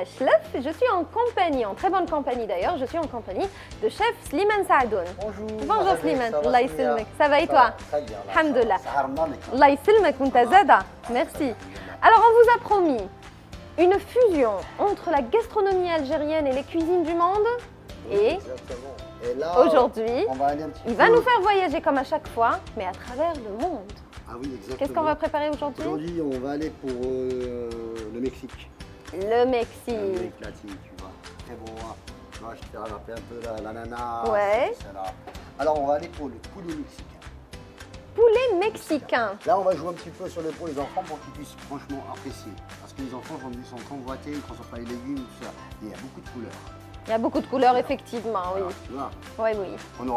Shlef. Je suis en compagnie, en très bonne compagnie d'ailleurs, je suis en compagnie de chef Slimane Saadoun. Bonjour. Bonjour Slimane, ça va, Allah Sonia? yسلمك. Ça va et toi? Très bien. Alhamdoulilah. Ça harmonie. Allah yسلمك وانت زاده. Merci. Alors on vous a promis une fusion entre la gastronomie algérienne et les cuisines du monde. Et Exactement. Et là, aujourd'hui, on va aller un petit il peu... va nous faire voyager comme à chaque fois, mais à travers le monde. Ah oui, exactement. Qu'est-ce qu'on va préparer aujourd'hui? Aujourd'hui, on va aller pour le Mexique. Le Mexique. L'Amérique latine, tu vois. Très bon. Hein. Moi, je te rappelle un peu l'ananas. Ouais. tout ça, là. Alors, on va aller pour le poulet mexicain. Poulet mexicain. Là, on va jouer un petit peu sur les pour les enfants pour qu'ils puissent franchement apprécier. Parce que les enfants sont convoités, ils ne consomment pas les légumes, tout ça. Il y a beaucoup de couleurs. Il y a beaucoup de couleurs, effectivement, oui. Voilà, tu vois. Oui, oui.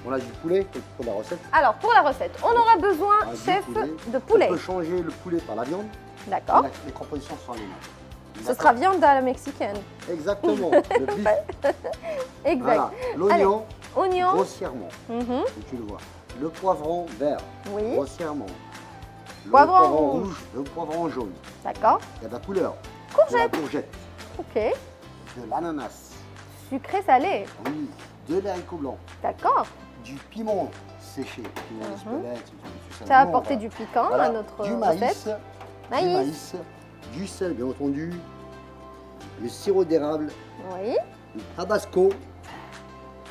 On a du poulet pour la recette. Alors, pour la recette, on aura besoin, Ah, du chef, poulet. de poulet. On peut changer le poulet par la viande. D'accord. Les compositions sont les mêmes. Ce sera viande à la mexicaine. Exactement. Le bif. Exact. Voilà. L'oignon, Oignon. grossièrement, Mhm. comme tu le vois. Le poivron vert, Oui. grossièrement. Le Poivron poivron rouge. rouge, le poivron jaune. D'accord. Il y a de la couleur. Courgette. De la courgette. Ok. De l'ananas. Sucré salé. Oui. De l'haricot blanc. D'accord. Du piment séché. Piment d'Espelette, tout Ça va Nous, on apporter du piquant voilà. à notre Du maïs, recette. du maïs, du sel bien entendu, le sirop d'érable, Oui. le tabasco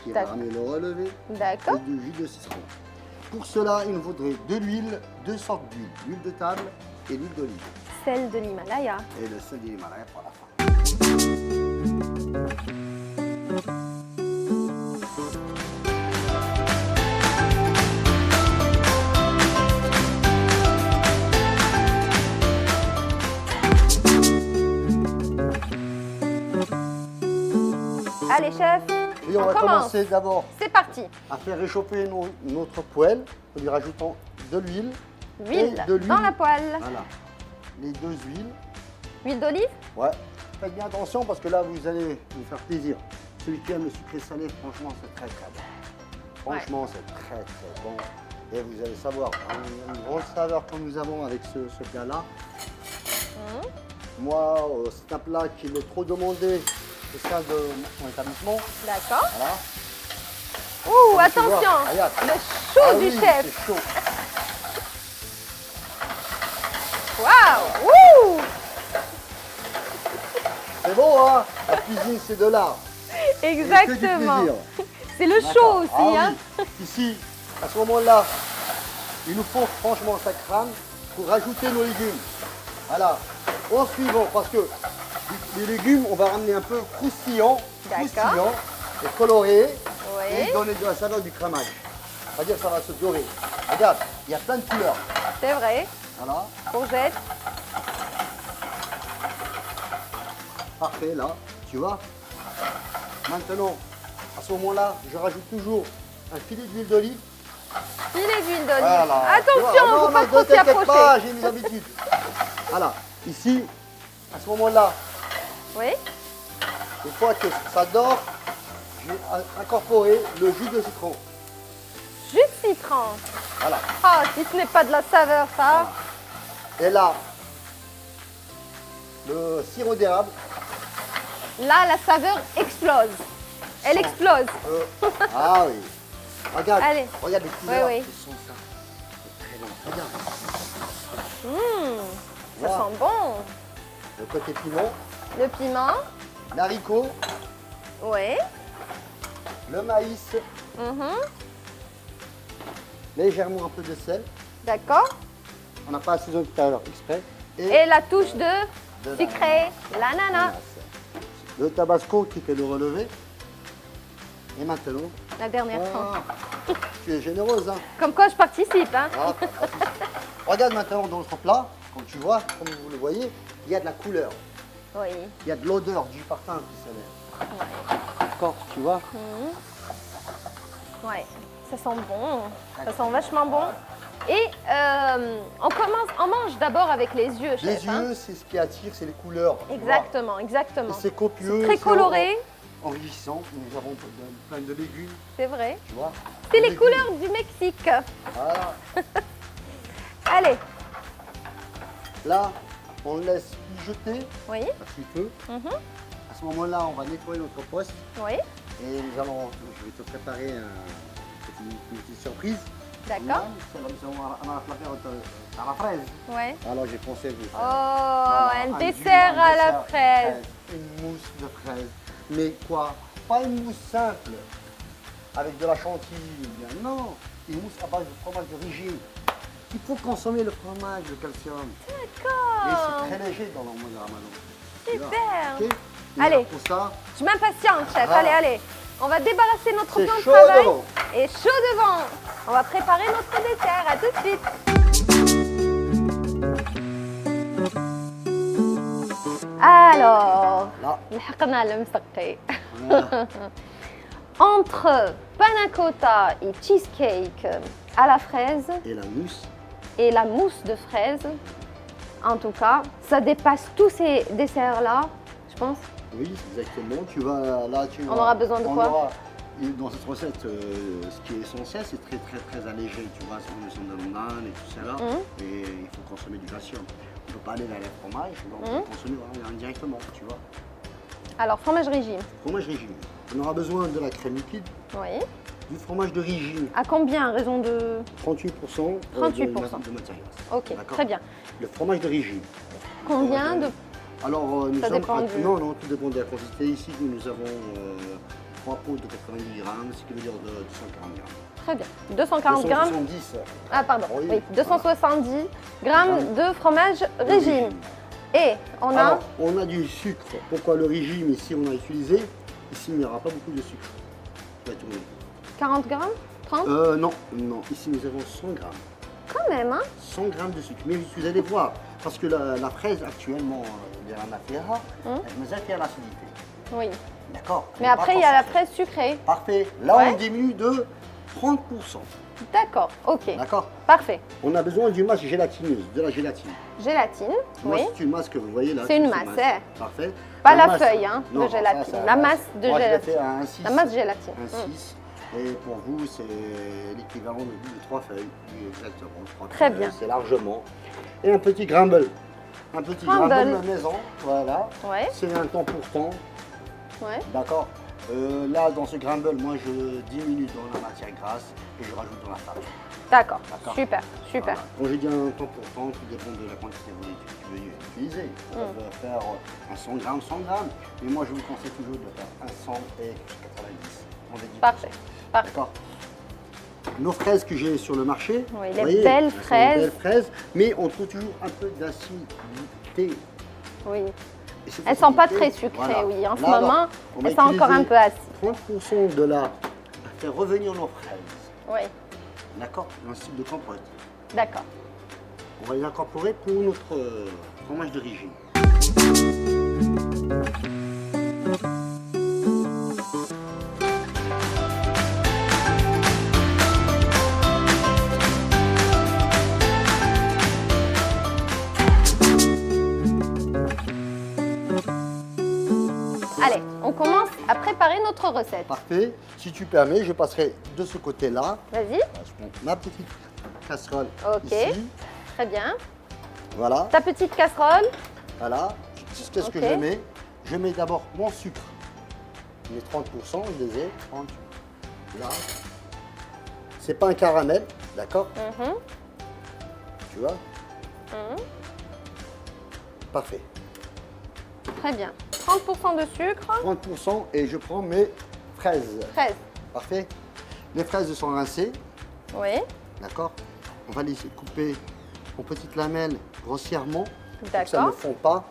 qui va D'accord. ramener le relevé D'accord. et du jus de citron. Pour cela, il nous faudrait de l'huile, deux sortes d'huile, l'huile de table et l'huile d'olive. Sel de l'Himalaya. Et le sel de l'Himalaya pour la fin. Allez, chef. Et on va commence. commencer d'abord C'est parti. à faire réchauffer notre poêle en lui rajoutant de l'huile. Huile Et de l'huile. dans la poêle. Voilà. Les deux huiles. Huile d'olive. Ouais. Faites bien attention parce que là, vous allez vous faire plaisir. Celui qui aime le sucré salé, franchement, c'est très très bon. Franchement, c'est très très bon. Et vous allez savoir, une grande saveur que nous avons avec ce plat-là. Moi, c'est un plat qui m'est trop demandé au sein de mon établissement. D'accord. Voilà. Ouh, Comme tu vois, attention. regarde. Le chaud Ah du oui, chef. c'est chaud. Waouh. Ouh. C'est bon, hein? La cuisine, c'est de l'art. Et que du Exactement. plaisir. C'est le chaud D'accord. aussi, Ah hein. oui. Ici, à ce moment-là, il nous faut franchement ça crame pour rajouter nos légumes. Voilà. En suivant, parce que les légumes, on va ramener un peu croustillant et coloré Oui. et donner de la saveur du cramage. C'est-à-dire que ça va se dorer. Regarde, il y a plein de couleurs. C'est vrai. Voilà, Courgette. parfait là, tu vois. Maintenant, à ce moment-là, je rajoute toujours un filet d'huile d'olive. Filet d'huile d'olive. Voilà. Attention, Tu vois, il ne faut pas non, trop ne s'y t'inquiète approcher. pas, j'ai mes habitudes. Voilà, ici, à ce moment-là, Oui. une fois que ça dort, je vais incorporer le jus de citron. Jus de citron. Voilà. Ah, si ce n'est pas de la saveur, ça. Et là, le sirop d'érable. Là, la saveur explose. Elle explose. Ah oui. Regarde, Allez. regarde les couleurs Oui, oui. qui sont ça. C'est très bon. Regarde. Ça Voilà. sent bon. Le côté piment, Le piment. l'haricot, Oui. le maïs, Mhm. légèrement un peu de sel. D'accord. On n'a pas assaisonné tout à l'heure exprès. Et la touche de de sucré, l'ananas. l'ananas. Le tabasco qui fait le relevé. Et maintenant, La dernière fois. tu es généreuse, hein. Comme quoi, je participe, hein. Ah, pas de souci. Regarde maintenant dans notre plat, comme tu vois, comme vous le voyez, il y a de la couleur, Oui. il y a de l'odeur du parfum qui s'élève. D'accord, tu vois. Ouais. Ça sent bon. Ça sent vachement bon. Et on mange d'abord avec les yeux, Les chef. hein. yeux, c'est ce qui attire, c'est les couleurs. tu vois. Exactement, exactement. Et c'est copieux. Très c'est coloré, enrichissant. Nous avons plein de légumes, c'est vrai. tu vois. C'est les légumes. couleurs du Mexique. Voilà. Allez, Là, on laisse mijoter Oui. un petit peu. Mhm. À ce moment-là, on va nettoyer notre poste Oui. et je vais te préparer une petite surprise. D'accord. C'est la maison à la fraise. Ouais. Alors j'ai pensé vous Oh, faire voilà, un dessert à la dessert fraise. Une mousse de fraise. Mais quoi? Pas une mousse simple avec de la chantilly. Non, une mousse à base de fromage d'origine. Il faut consommer le fromage, le calcium. Et D'accord. c'est très léger dans le mois de Ramadan. Super. Ok. Et Allez. pour ça, Je m'impatiente, chef. Ah. Allez, allez. On va débarrasser notre c'est plan de chaud travail. devant. Et chaud devant. On va préparer notre dessert. À tout de suite. Alors, Là, لحقنا المسقي. voilà. Entre panna cotta et cheesecake à la fraise Et la mousse. et la mousse de fraise, en tout cas, ça dépasse tous ces desserts-là, je pense. Oui, exactement. Tu vas là, tu On aura besoin de quoi? Dans cette recette, ce qui est essentiel, c'est très allégé. Tu vois, on est sur de l'ondane et tout ça là. Et il faut consommer du calcium. On ne peut pas aller vers les fromages, donc on peut consommer vraiment indirectement, tu vois. Alors, fromage régime. Fromage régime. On aura besoin de la crème liquide, Oui. du fromage de régime, À combien, à raison de... 38%, 38%. de matière grasse. Ok, D'accord. très bien. Le fromage de régime. Combien de... Alors, nous Ça sommes dépend du- non, tout dépend de la quantité. Ici, nous avons 3 pots de 90 grammes, ce qui veut dire de 240 grammes. Très bien. 240 grammes. 270. Ah, pardon. Oui, Oui, voilà. 270 grammes de fromage régime. Et on a... Alors, on a du sucre. Pourquoi le régime ici on a utilisé? Ici, il n'y aura pas beaucoup de sucre. Tu vas tourner. 40 grammes 30 Non, ici nous avons 100 grammes. Quand même, hein. 100 grammes de sucre. Mais vous allez voir, parce que la fraise actuellement, elle a l'acidité. Oui. D'accord. Mais après, il y a la fraise sucrée. Parfait. Là, Ouais. on diminue de 30%. D'accord, ok. D'accord. Parfait. On a besoin d'une masse gélatineuse, de la gélatine. Gélatine, Moi, oui. c'est une masse que vous voyez là. C'est une masse. masse, hein. Parfait. Pas la masse- feuille hein, Non, de gélatine. ça, La masse de moi, gélatine. je l'ai fait à un 6. La masse gélatine. Un 6. Et pour vous, c'est l'équivalent de 3 feuilles. Exactement. 3 Très feuilles, bien. C'est largement. Et un petit crumble. Un petit Crumble. crumble de maison. Voilà. Ouais, C'est un temps pour temps. ouais. D'accord. Là, dans ce crumble, moi, je diminue dans la matière grasse et je rajoute dans la farine. D'accord. D'accord. Super, super. Voilà. Quand j'ai dit un temps pour temps, tout dépend de la quantité que tu veux utiliser. Tu peux faire un 100 grammes, 100 grammes. Et moi, je vous conseille toujours de faire un 100 et 90. On va dire. Parfait. Parfait. D'accord. Nos fraises que j'ai sur le marché. Oui, vous les voyez, belles elles sont fraises. des belles fraises, mais on trouve toujours un peu d'acidité. Oui. Et cette Elles sont pas acidité, très sucrées, voilà. oui. En ce Là, moment, on va elles sont encore un utiliser peu acides. 30% de la faire revenir nos fraises. Oui, D'accord. Dans un style de compote. d'accord. On va les incorporer pour notre fromage de régime. Allez, on commence à préparer notre recette. Parfait. Si tu permets, je passerai de ce côté-là. Vas-y. Je prends ma petite casserole Ok. ici. Très bien. Voilà. Ta petite casserole. Voilà. Qu'est-ce que Ok. je mets? Je mets d'abord mon sucre. Je mets 30%, je les ai. 30. Là. C'est pas un caramel, d'accord? Mhm, Tu vois? mhm. Parfait. Très bien. 30% de sucre. 30% et je prends mes fraises. 13. Parfait. Les fraises sont rincées, Oui. d'accord? On va les couper en petites lamelles grossièrement. pour que ça ne D'accord. fond pas.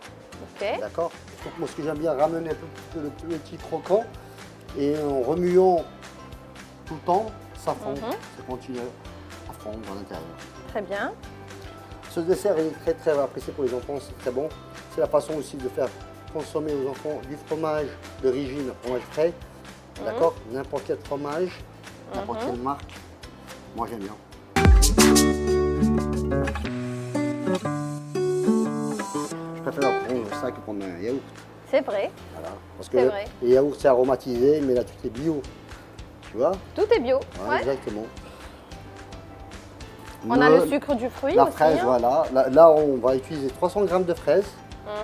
Ok. D'accord. Donc moi ce que j'aime bien ramener un peu le petit croquant et en remuant tout le temps, ça fond, Mhm. ça continue à fondre à l'intérieur. Très bien. Ce dessert est très apprécié pour les enfants, c'est très bon. C'est la façon aussi de faire consommer aux enfants du fromage d'origine, fromage frais. D'accord. N'importe quel fromage, n'importe quelle marque. Moi j'aime bien. Je préfère prendre ça que prendre un yaourt. C'est vrai. Voilà. Parce C'est que vrai. les yaourts c'est aromatisé, mais là tout est bio. Tu vois? Tout est bio. Ouais, Ouais. exactement. On a le sucre du fruit la aussi. fraise, hein. voilà. Là, on va utiliser 300 g de fraises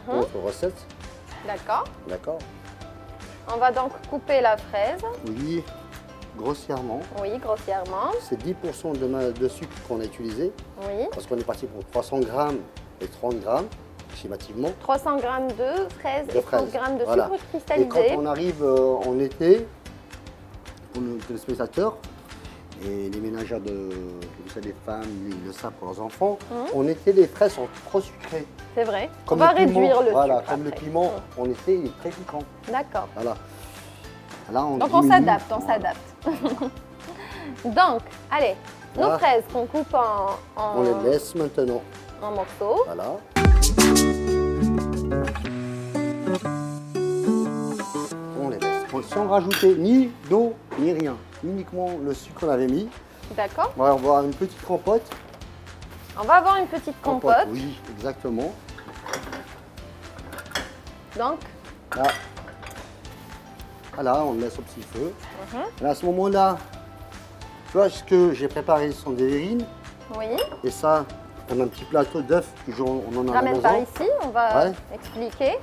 pour Mhm. notre recette. D'accord. D'accord. On va donc couper la fraise. Oui, grossièrement. Oui, grossièrement. C'est 10% de sucre qu'on a utilisé Oui. parce qu'on est parti pour 300 g et 30 g schématiquement. 300 g de fraises De et 30 fraises, g de voilà. sucre Et cristallisé. quand on arrive en été, pour nos téléspectateurs et les ménagères vous savez, les femmes, ils le savent pour leurs enfants, en été, les fraises sont trop sucrées. C'est vrai. Comme on va le piment, réduire le voilà, sucre comme le après. piment, en été, il est très piquant. D'accord. Voilà. Là, Donc on diminue. s'adapte, on Voilà. s'adapte. Donc, allez, nos Voilà. fraises qu'on coupe On les laisse maintenant. en morceaux. Voilà. On les laisse. Sans rajouter ni d'eau, ni rien. Uniquement le sucre qu'on avait mis. D'accord. On va avoir une petite compote. On va avoir une petite compote. Oui, exactement. Donc, Là. Voilà, on le laisse au petit feu. mhm. Et à ce moment-là, tu vois ce que j'ai préparé sont des verrines. Oui. Et ça, on a un petit plateau d'œufs que on en a à la Ramène par maison. ici, on va Ouais. expliquer.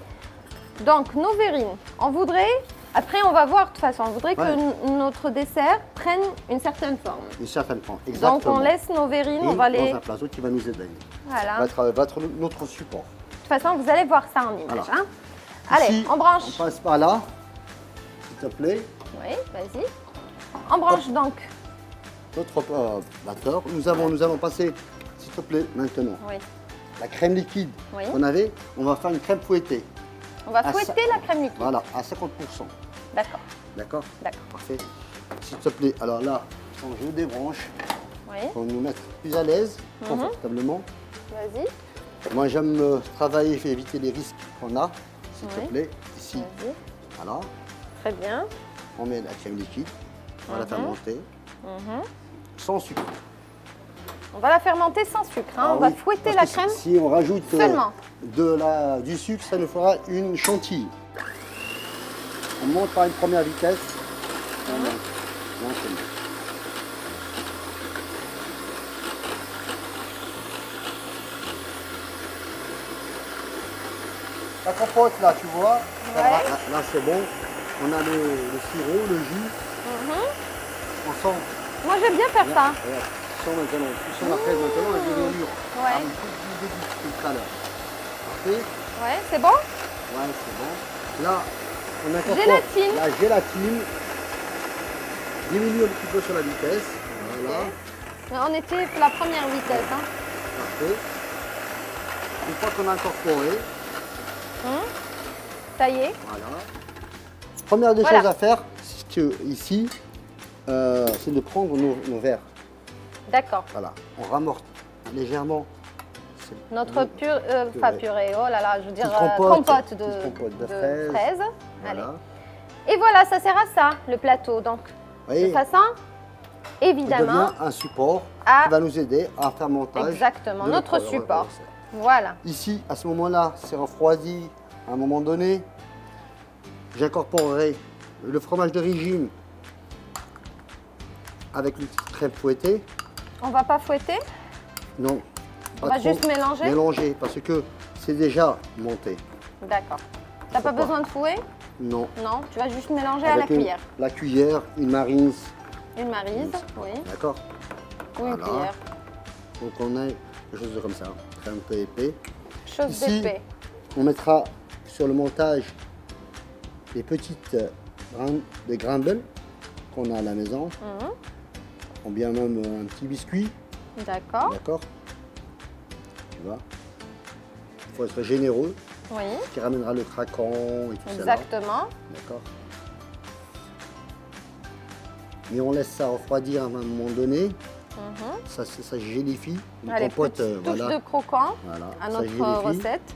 Donc, nos verrines, on voudrait, après on va voir de toute façon, on voudrait Ouais. que notre dessert prenne une certaine forme. Une certaine forme. Exactement. Donc, on laisse nos verrines, on va les... dans un plateau qui va nous aider. Voilà. Va être notre support. De toute façon, vous allez voir ça en image. Voilà. Hein. Allez, Ici, on branche. On passe par là, s'il te plaît. Oui, vas-y. On branche donc. Notre batteur. Nous allons passer, s'il te plaît, maintenant. Oui. La crème liquide Oui. qu'on avait, on va faire une crème fouettée. On va Ah, fouetter la crème liquide. Voilà, à 50%. D'accord, D'accord? d'accord. Parfait. S'il te plaît, alors là, je vous débranche Oui, pour nous mettre plus à l'aise, Mhm. confortablement. vas-y, Moi, j'aime travailler et éviter les risques qu'on a, s'il Oui. te plaît. Ici, vas-y. voilà. Très bien. On met la crème liquide, on va la faire monter, Mhm. sans sucre. On va la faire monter sans sucre. Hein. Ah On va oui, fouetter parce la que crème. Si on rajoute seulement. du sucre, ça nous fera une chantilly. On monte par une première vitesse. On monte lentement. La compote là, tu vois, là, c'est bon. On a le sirop, le jus. Mhm. On sent. Moi, j'aime bien faire ça. Regarde, tu sens maintenant. Tu sens la fraise maintenant avec des allures. Ouais. Ah, mais tout du début tout à l'heure. Parfait. Ouais, c'est bon? Ouais, c'est bon. Là, on incorpore Gélatine. la gélatine. Diminue un petit peu sur la vitesse. Voilà, Mais on était la première vitesse. Hein. parfait. Une fois qu'on a incorporé, Ça y est. voilà. Première des Voilà. choses à faire, c'est que ici, c'est de prendre nos verres. D'accord. Voilà, on ramorte légèrement. C'est- Notre pas purée, oh là là, je veux dire Petite compote de, petite compote de fraises. fraises. Allez. Voilà. Et voilà, ça sert à ça, le plateau. Donc, Vous de voyez, façon, ça évidemment, devient un support à- qui va nous aider à faire montage. exactement, de notre support. recette. Voilà. Ici, à ce moment-là, c'est refroidi. À un moment donné, j'incorporerai le fromage de régime avec une petite crème fouettée. On va pas fouetter, Non, on pas va trop juste mélanger. mélanger parce que c'est déjà monté. D'accord. T'as pas Faut pas. besoin de fouet? Non. Non, tu vas juste mélanger à la Avec une- cuillère. La cuillère, une maryse. Une maryse, oui, D'accord. ou une Voilà. cuillère. Donc on a quelque chose de comme ça, très un peu épais. Chose Ici, d'épais. on mettra sur le montage les petites des Grimble qu'on a à la maison, Mhm. ou bien même un petit biscuit, D'accord, d'accord. Tu vois. Il faut être généreux, oui, qui ramènera le craquant et tout ça. exactement. D'accord. Mais on laisse ça refroidir à un moment donné, Mhm. ça gélifie. Une Allez, compote, petite touche voilà. de croquant Voilà, à ça notre gélifie. recette.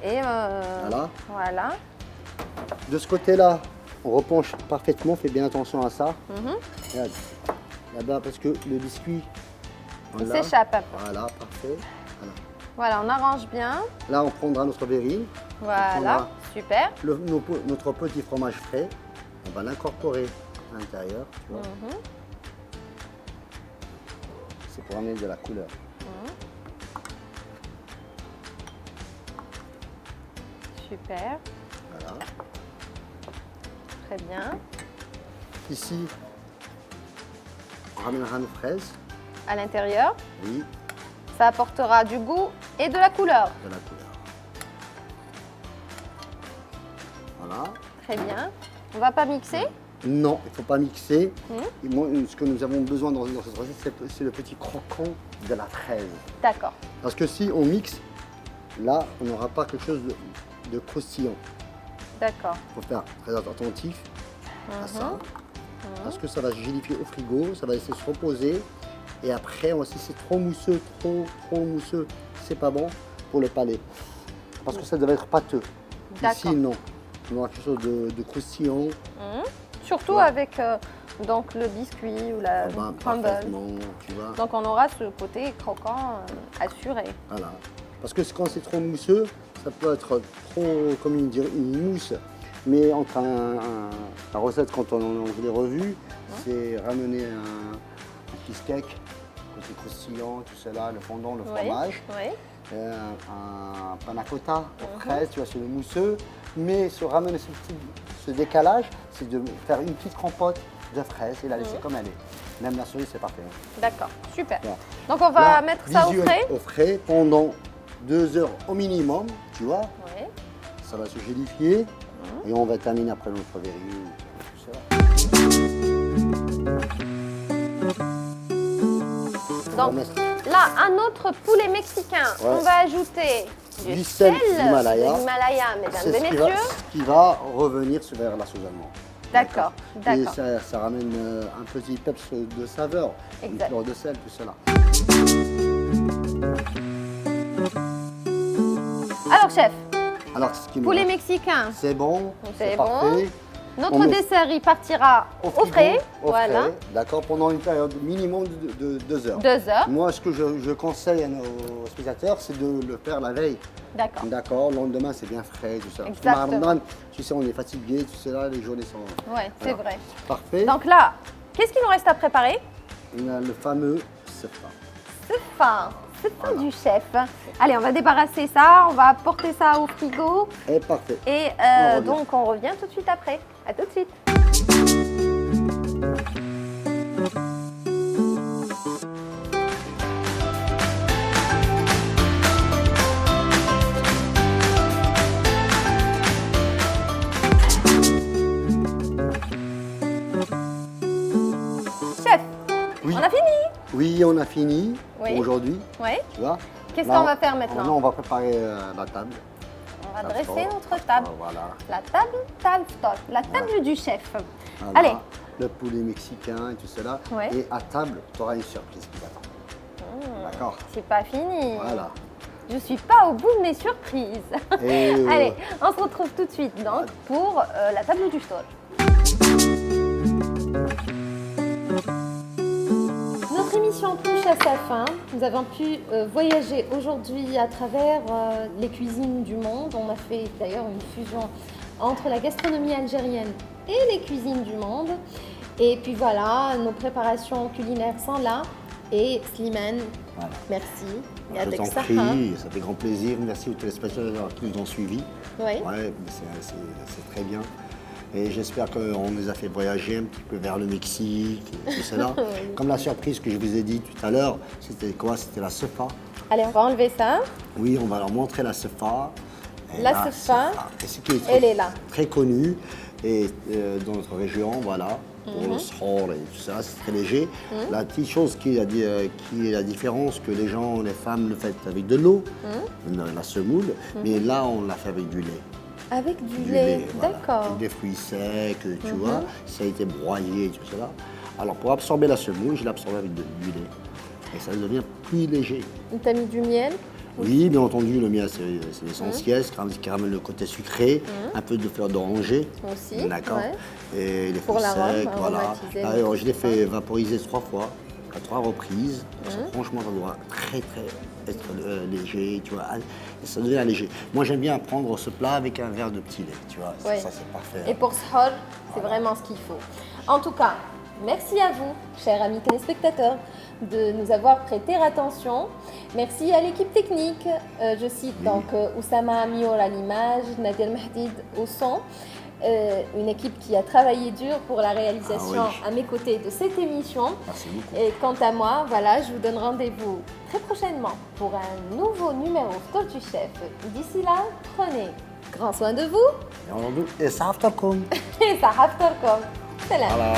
Et Voilà. voilà. De ce côté-là, on repenche parfaitement, fais bien attention à ça. Mhm. Regarde, là-bas, parce que le biscuit, on Il l'a. s'échappe un peu. Voilà, parfait. Voilà. Voilà, on arrange bien. Là, on prendra notre verrine. Voilà, prendra super. Notre petit fromage frais, on va l'incorporer à l'intérieur. Tu vois. Mhm. c'est pour amener de la couleur. Super, Voilà. très bien. Ici, on ramènera nos fraises. À l'intérieur, Oui, ça apportera du goût et de la couleur. de la couleur. Voilà. Très bien. On va pas mixer? Non, il ne faut pas mixer. Mhm. Et moi, ce que nous avons besoin dans cette recette, c'est le petit croquant de la fraise. D'accord. Parce que si on mixe, là, on n'aura pas quelque chose de croustillant. D'accord. Il faut faire très attentif à ça. Mhm. Parce que ça va se gélifier au frigo, ça va laisser se reposer. Et après, si c'est trop mousseux, trop mousseux, c'est pas bon pour le palais. Parce que ça devait être pâteux. D'accord. Ici, non. On aura quelque chose de croustillant. Mhm. Surtout Ouais. avec donc le biscuit ou la crumble. Parfaitement, tu vois. Donc on aura ce côté croquant assuré. Voilà. Parce que quand c'est trop mousseux, ça peut être trop, comme une mousse. Mais entre la recette, quand je l'ai revue, c'est ramener un cheesecake, côté croustillant, tout cela, le fondant, le fromage, Oui. un panna cotta aux fraises, tu vois, c'est le mousseux. Mais se ramener ce décalage, c'est de faire une petite compote de fraises et la laisser comme elle est. Même la cerise, c'est parfait. D'accord, super. Voilà. Donc on va Là, mettre ça au visuel frais. Au frais pendant 2 heures au minimum, tu vois. Oui. Ça va se gélifier et on va terminer après notre verrine, tout ça. On va Donc mettre là, un autre poulet mexicain. Ouais. On va ajouter du sel d'Himalaya. de l'Himalaya, mesdames C'est et ce messieurs. qui va revenir vers la sauce allemande. D'accord, Et d'accord. ça ramène un petit peps de saveur, une Exact. fleur de sel, tout cela. Alors chef, Alors, ce qui nous poulet reste, mexicain. c'est bon, C'est c'est bon. parfait. Notre On met dessert, il partira au frigo, frais. au Voilà. frais, d'accord, pendant une période minimum de 2 heures. 2 heures. Moi, ce que je conseille à nos spectateurs, c'est de le faire la veille. D'accord. D'accord, le lendemain, c'est bien frais, tout ça. Parce que Exactement. Ramadan, tu sais, on est fatigué, tu sais, là, les journées sont... Ouais, c'est Voilà. vrai. Parfait. Donc là, qu'est-ce qu'il nous reste à préparer? On a le fameux sefa. C'est fin du chef. Allez, on va débarrasser ça, on va porter ça au frigo Et parfait. et On revient. donc on revient tout de suite après. À tout de suite. Chef, Oui. on a fini? Oui, on a fini Oui. pour aujourd'hui, Oui. tu vois. Qu'est-ce Là, qu'on va faire maintenant? Maintenant, on va préparer la table. On va La dresser table. notre table. Voilà. La table, la table du chef. Voilà. Allez. Le poulet mexicain et tout cela. Ouais. Et à table, tu auras une surprise qui t'attend. D'accord. C'est pas fini. Voilà. Je suis pas au bout de mes surprises. Et, Allez, on se retrouve tout de suite donc pour la table du stol. Notre émission touche à sa fin. Nous avons pu voyager aujourd'hui à travers les cuisines du monde. On a fait d'ailleurs une fusion entre la gastronomie algérienne et les cuisines du monde. Et puis voilà, nos préparations culinaires sont là. Et Slimane, Voilà. merci. Je Avec t'en ça, prie, ça fait grand plaisir. Merci aux téléspectateurs qui nous ont suivis. Oui. Ouais, c'est très bien. Et j'espère qu'on nous a fait voyager un petit peu vers le Mexique et tout cela. Oui. Comme la surprise que je vous ai dit tout à l'heure, c'était quoi? C'était la sefa. Allez, on va enlever ça. Oui, on va leur montrer la sefa. Et La là, sefa, et ce qui est elle est là. très connu et dans notre région, voilà. Mhm. Pour le sror et tout ça, c'est très léger. La petite chose qui est la différence, que les gens, les femmes le font avec de l'eau, Mhm. la semoule, mais là on l'a fait avec du lait. Avec du lait, voilà. d'accord. Avec des fruits secs, tu vois, ça a été broyé et tout cela. Alors pour absorber la semoule, je l'ai absorbé avec du lait. Et ça devient plus léger. Tu as mis du miel. Oui, bien entendu, le miel c'est l'essentiel, qui ramène le côté sucré, un peu de fleur d'oranger. Aussi, D'accord. ouais. Et les Pour fruits l'arôme, secs, voilà. aromatiser le Alors, je l'ai tout fait vaporiser 3 fois, à 3 reprises. Franchement, ça doit très être léger, tu vois. Et ça devient léger. Moi, j'aime bien prendre ce plat avec un verre de petit lait, tu vois. Oui. Ça, c'est parfait. Et pour Sahar, c'est vraiment ce qu'il faut. En tout cas, merci à vous, chers amis téléspectateurs. de nous avoir prêté attention. Merci à l'équipe technique. Je cite donc Oussama Amiour à l'image, Nadir Mahdid au son. Une équipe qui a travaillé dur pour la réalisation à mes côtés de cette émission. Merci beaucoup. Et quant à moi, voilà, je vous donne rendez-vous très prochainement pour un nouveau numéro Tour du Chef. D'ici là, prenez grand soin de vous. Et ça, aftercom. Et ça, aftercom. Salam. Voilà.